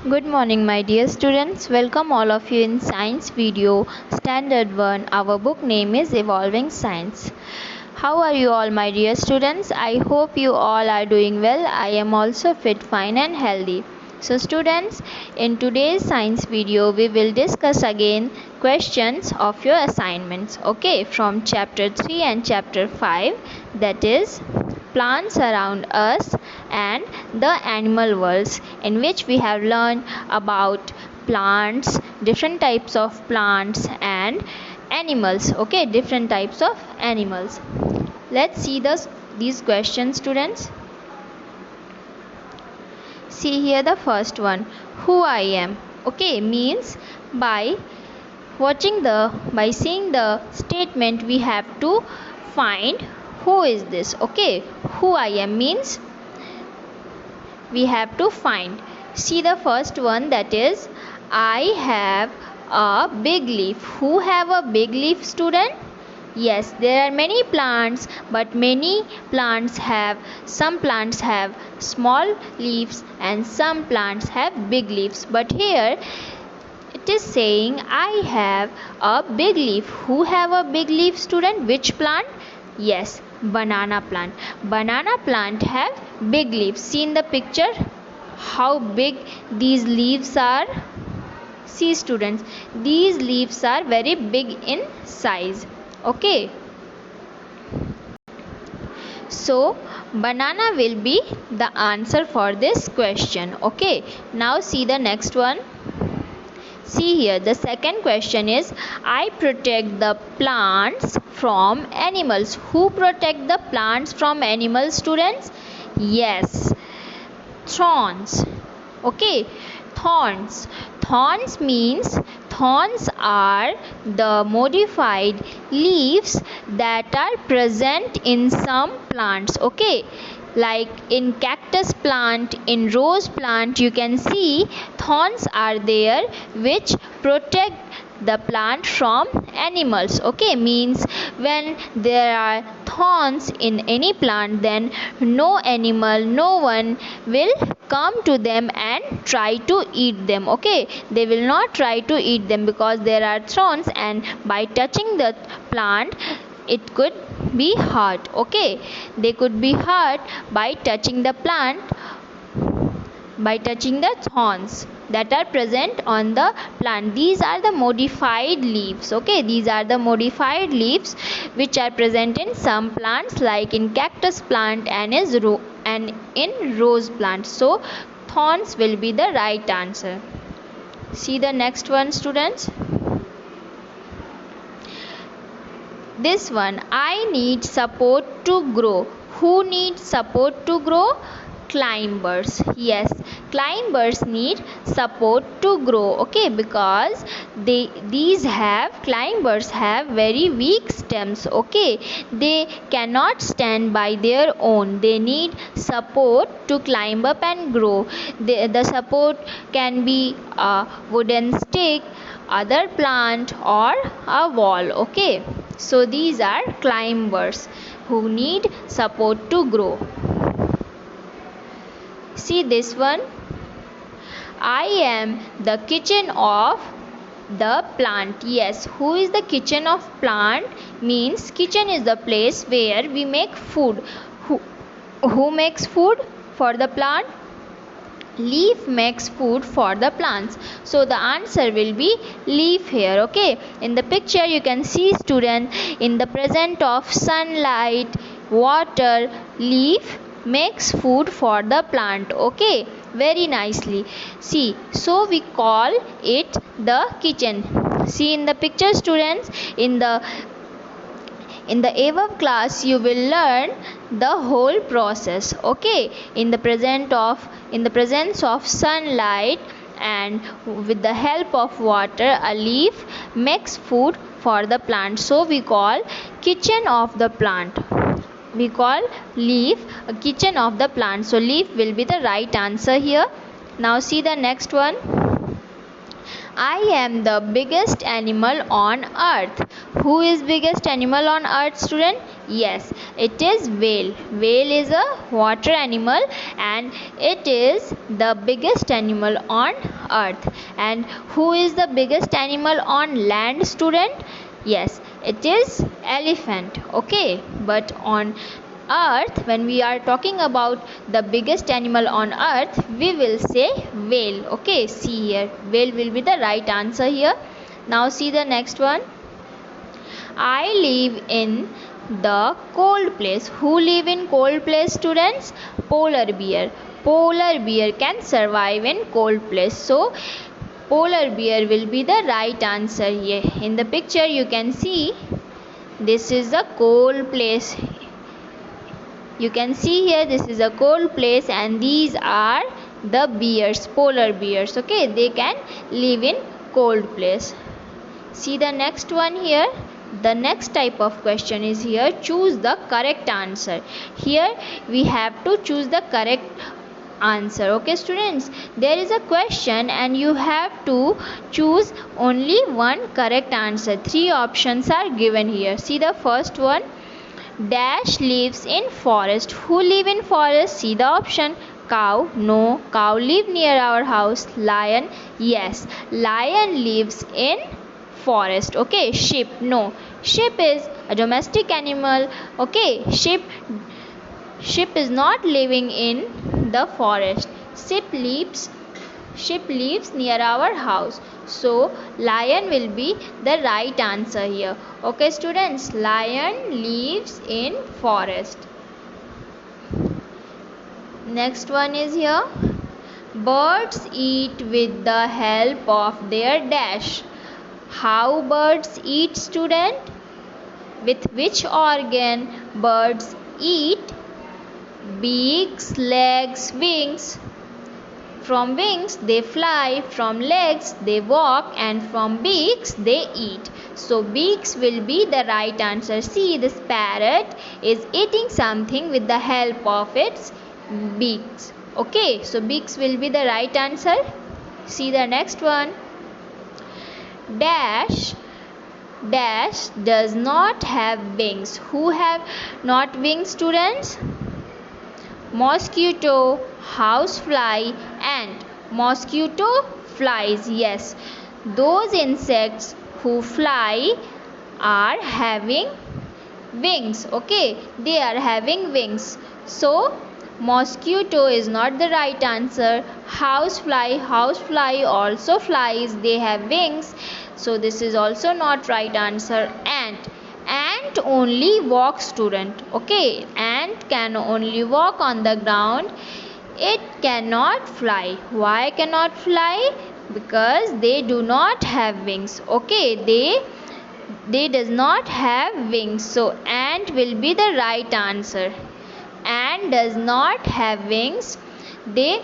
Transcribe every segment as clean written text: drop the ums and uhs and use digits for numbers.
Good morning, my dear students. Welcome all of you in science video standard 1. Our book name is Evolving Science. How are you all, my dear students? I hope you all are doing well. I am also fit, fine and healthy. So students, in today's science video we will discuss again questions of your assignments, okay, from chapter 3 and chapter 5, that is plants around us and the animal worlds, in which we have learned about plants, different types of plants and animals, okay, different types of animals. Let's see these questions, students. See here the first one, who I am, okay, means by seeing the statement we have to find who is this, okay. Who I am means we have to find. See the first one, that is I have a big leaf. Who have a big leaf, student? Yes, there are many plants, but some plants have small leaves and some plants have big leaves, but here it is saying I have a big leaf. Who have a big leaf, student? Which plant? Yes, banana plant. Banana plant have big leaves. See in the picture how big these leaves are. See students, these leaves are very big in size, okay. So banana will be the answer for this question, okay. Now see the next one. See here, the second question is I protect the plants from animals. Who protect the plants from animals, students? Yes, thorns, okay. Thorns means thorns are the modified leaves that are present in some plants, okay. Like in cactus plant, in rose plant, you can see thorns are there which protect the plant from animals, okay. Means when there are thorns in any plant, then no animal, no one will come to them and try to eat them, okay. They will not try to eat them because there are thorns, and by touching the plant it could be hurt, okay. They could be hurt by touching the plant, by touching the thorns that are present on the plant. These are the modified leaves, okay. These are the modified leaves which are present in some plants, like in cactus plant and in rose plant. So thorns will be the right answer. See the next one, students. This one, I need support to grow. Who needs support to grow? Climbers. Yes, climbers need support to grow, okay, because climbers have very weak stems, okay. They cannot stand by their own. They need support to climb up and grow. The support can be a wooden stick, other plant or a wall, okay. So these are climbers who need support to grow. See this one, I am the kitchen of the plant. Yes, who is the kitchen of plant? Means kitchen is the place where we make food. Who makes food for the plant? Leaf makes food for the plants. So the answer will be leaf here, okay. In the picture you can see, student, in the presence of sunlight, water, leaf makes food for the plant, okay, very nicely. See, so we call it the kitchen. See in the picture, students, in the above class you will learn the whole process, okay. In the presence of sunlight and with the help of water, a leaf makes food for the plant. So we call kitchen of the plant. We call leaf a kitchen of the plant. So leaf will be the right answer here. Now see the next one. I am the biggest animal on earth. Who is biggest animal on earth, student? Yes, it is whale. Whale is a water animal and it is the biggest animal on earth. And who is the biggest animal on land, student? Yes, it is elephant. Okay, but on earth, when we are talking about the biggest animal on earth, we will say whale. Okay, see here, whale will be the right answer here. Now see the next one. I live in the cold place. Who live in cold place, students? Polar bear. Polar bear can survive in cold place. So polar bear will be the right answer here. In the picture you can see this is the cold place. You can see here this is a cold place and these are the bears, polar bears. Okay, they can live in cold place. See the next one here. The next type of question is here, choose the correct answer. Here we have to choose the correct answer. Okay students, there is a question and you have to choose only one correct answer. Three options are given here. See the first one, dash lives in forest. Who live in forest? See the option. Cow, no, cow live near our house. Lion, yes, lion lives in forest. Okay, sheep, no, sheep is a domestic animal. Okay, sheep is not living in the forest. Sheep lives near our house. So lion will be the right answer here. Okay students, lion lives in forest. Next one is here, birds eat with the help of their dash. How birds eat, student? With which organ birds eat? Beaks, legs, wings. From wings they fly, from legs they walk, and from beaks they eat. So beaks will be the right answer. See, this parrot is eating something with the help of its beaks. Okay, so beaks will be the right answer. See the next one. Dash does not have wings. Who have not wings, students? Mosquito, housefly, ant. Mosquito flies, yes. Those insects who fly are having wings. Okay, they are having wings. So mosquito is not the right answer. Housefly also flies, they have wings. So this is also not right answer. Ant only walks, student. Okay, ant can only walk on the ground. It cannot fly. Why cannot fly? Because they do not have wings. Okay, they does not have wings. So ant will be the right answer. Ant does not have wings. They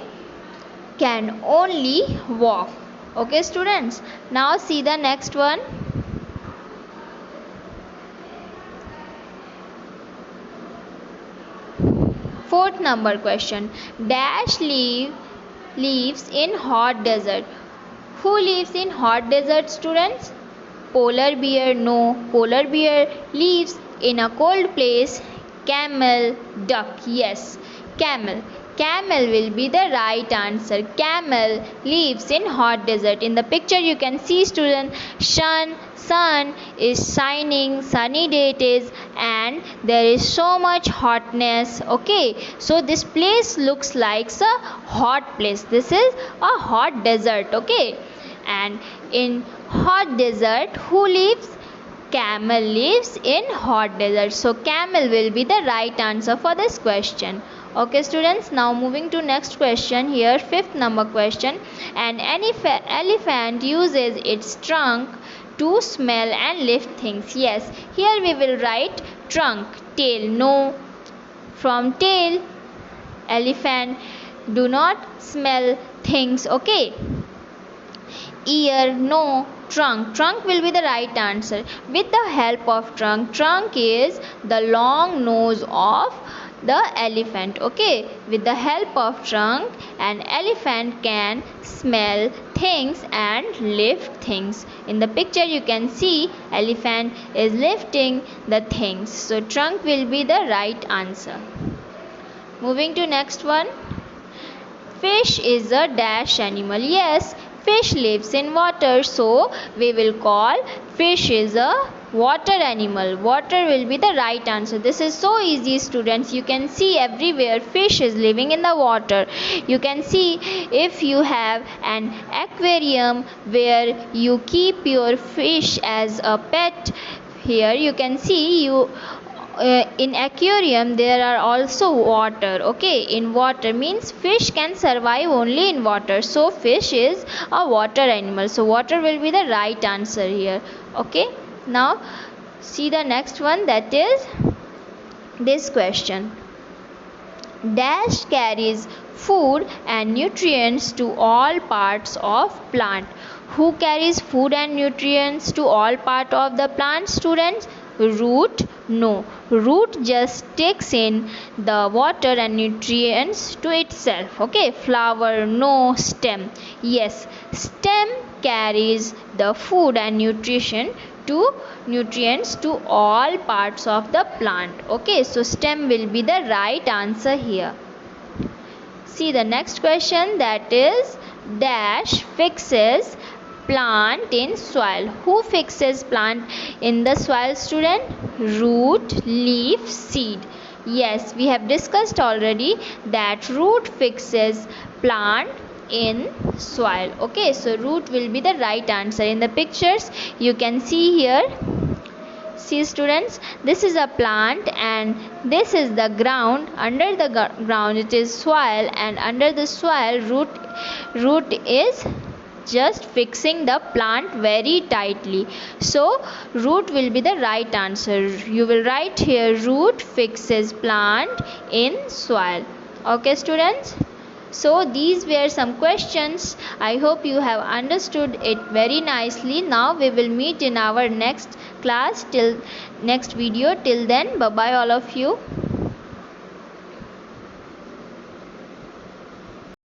can only walk. Okay students, now see the next one. Fourth number question, dash lives in hot desert. Who lives in hot desert, students? Polar bear, no, polar bear lives in a cold place. Camel, duck, yes, camel will be the right answer. Camel lives in hot desert. In the picture you can see, student, sun is shining, sunny day it is, and there is so much hotness. Okay, so this place looks like a hot place. This is a hot desert. Okay, and in hot desert who lives? Camel lives in hot desert. So camel will be the right answer for this question. Okay students, now moving to next question here, fifth number question. An elephant uses its trunk to smell and lift things. Yes, here we will write trunk. Tail, no, from tail elephant do not smell things. Okay, ear, no, trunk will be the right answer. With the help of trunk is the long nose of the elephant. Okay, with the help of trunk, an elephant can smell things and lift things. In the picture you can see elephant is lifting the things. So trunk will be the right answer. Moving to next one. Fish is a dash animal. Yes, fish lives in water, so we will call fish is a water animal. Water will be the right answer. This is so easy, students. You can see everywhere fish is living in the water. You can see if you have an aquarium where you keep your fish as a pet. Here you can see in aquarium there are also water. Okay, in water means fish can survive only in water, so fish is a water animal, so water will be the right answer here. Okay, now see the next one, that is this question. Dash carries food and nutrients to all parts of plant. Who carries food and nutrients to all part of the plant, students? Root? No, root just takes in the water and nutrients to itself. Okay, flower? No. Stem? Yes, stem carries the food and nutrients to all parts of the plant. Okay, so stem will be the right answer here. See the next question, that is dash fixes plant in soil. Who fixes plant in the soil, student? Root, leaf, seed. Yes, we have discussed already that root fixes plant in soil. Okay, so root will be the right answer. In the pictures you can see here, see students, this is a plant and this is the ground. Under the ground it is soil, and under the soil root is just fixing the plant very tightly. So root will be the right answer. You will write here root fixes plant in soil. Okay, students, so these were some questions. I hope you have understood it very nicely. Now we will meet in our next class, till next video. Till then, bye bye all of you.